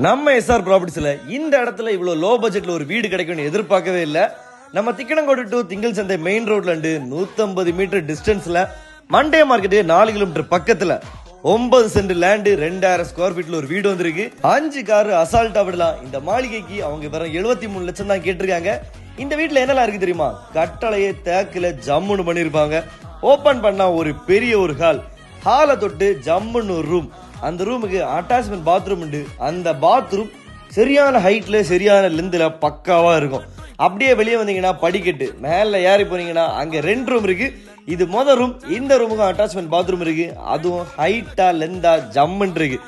நம்ம எஸ்ஆர் ப்ராப்பர்ட்டிஸ்ல இந்த இடத்துல இவ்வளவு லோ பட்ஜெட்ல ஒரு வீடு கிடைக்கும்னு எதிர்பார்க்கவே இல்ல. நம்ம திக்கணங்கோடு டு திங்கள் சந்தை மெயின் ரோட்ல இருந்து 150 மீட்டர் டிஸ்டன்ஸ்ல மண்டே மார்க்கெட் 4 கிலோமீட்டர் பக்கத்துல 9 சென்ட் லேண்ட் 2000 ஸ்கொயர் ஃபீட்ல ஒரு வீடு வந்திருக்கு. 5 கார் அசால்ட்டா விடலாம். இந்த மாளிகைக்கு அவங்க வெறும் 73 லட்சம் தான் கேட்டிருக்காங்க. இந்த வீட்டுல என்னெல்லாம் இருக்கு தெரியுமா? கட்டளையே தேக்குல ஜம்முன்னு பண்ணிருப்பாங்க. ஓபன் பண்ணா ஒரு பெரிய ஒரு ஹாலை தொட்டு ஜம்முன்னு ஒரு ரூம். அந்த ரூமுக்கு அட்டாச்மெண்ட் பாத்ரூம் உண்டு. அந்த பாத்ரூம் சரியான ஹைட்ல சரியான லென்த்ல பக்காவா இருக்கும். அப்படியே வெளியே வந்தீங்கன்னா படிக்கட்டு மேல ஏறி போனீங்கன்னா அங்க 2 ரூம் இருக்கு. இது மொதல் ரூம். இந்த ரூமுக்கும் அட்டாச்மெண்ட் பாத்ரூம் இருக்கு. அதுவும் ஹைட்டா லெந்தா ஜம்முன்னு இருக்கு.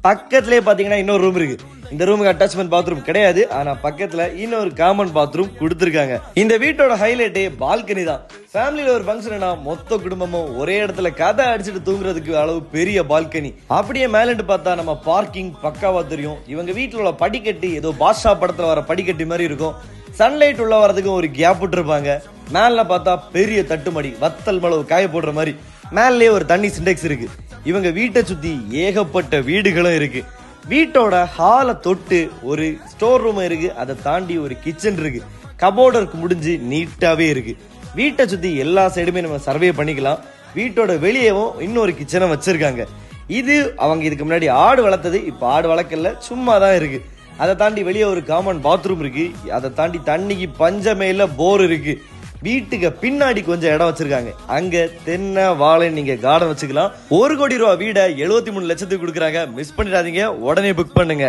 பக்கத்துலயே பாத்தீங்கன்னா இன்னொரு ரூம் இருக்கு. இந்த ரூமுக்கு அட்டாச்மெண்ட் பாத்ரூம் கிடையாது. ஆனா பக்கத்துல இன்னொரு காமன் பாத்ரூம் கொடுத்திருக்காங்க. இந்த வீட்டோட ஹைலைட்டே பால்கனி தான். ஃபேமிலியில ஒரு ஃபங்க்ஷன்னா மொத்த குடும்பமும் ஒரே இடத்துல கதை அடிச்சுட்டு தூங்குறதுக்கு அளவு பெரிய பால்கனி. அப்படியே மேலண்டு பார்த்தா நம்ம பார்க்கிங் பக்காவா தெரியும். இவங்க வீட்டுல உள்ள படிக்கட்டு ஏதோ பாஷா படத்துல வர படிக்கட்டு மாதிரி இருக்கும். சன்லைட் உள்ள வரதுக்கும் ஒரு கேப் விட்டுருப்பாங்க. மேல பார்த்தா பெரிய தட்டுமடி வத்தல் மளவு காய போடுற மாதிரி. மேலே ஒரு தண்ணி சிண்டெக்ஸ் இருக்கு. இவங்க வீட்டை சுத்தி ஏகப்பட்ட வீடுகளும் இருக்கு. வீட்டோட ஹாலை தொட்டு ஒரு ஸ்டோர் ரூம் இருக்கு. அதை தாண்டி ஒரு கிச்சன் இருக்கு. கபோர்டருக்கு முடிஞ்சு நீட்டாவே இருக்கு. வீட்டை சுத்தி எல்லா சைடுமே நம்ம சர்வே பண்ணிக்கலாம். வீட்டோட வெளியேவும் இன்னொரு கிச்சனை வச்சிருக்காங்க. இது அவங்க இதுக்கு முன்னாடி ஆடு வளர்த்தது. இப்ப ஆடு வளர்க்கல, சும்மா தான் இருக்கு. அதை தாண்டி வெளியே ஒரு காமன் பாத்ரூம் இருக்கு. அதை தாண்டி தண்ணிக்கு பஞ்சமே இல்ல, போர் இருக்கு. வீட்டுக்கு பின்னாடி கொஞ்சம் இடம் வச்சிருக்காங்க. அங்க தென்னை வாழை நீங்க கார்டன் வச்சுக்கலாம். 1 கோடி ரூபாய் வீட 73 லட்சத்துக்கு கொடுக்குறாங்க. மிஸ் பண்ணிடாதீங்க, உடனே புக் பண்ணுங்க.